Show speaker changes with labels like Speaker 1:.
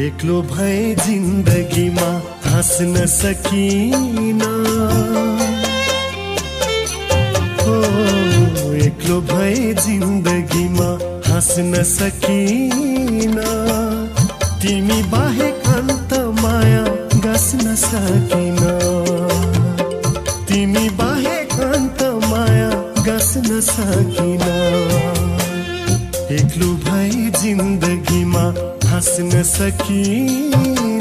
Speaker 1: एक्लो भए जिन्दगीमा हाँस्न सकिन हो, एक्लो भए जिन्दगीमा हाँस्न सकिन तिमी बाहेक अन्त माया गाँस्न सकिन तिमी बाहेक अन्त माया गाँस्न सकिन एक्लो भए जिन्दगीमा हाँस्न सकिन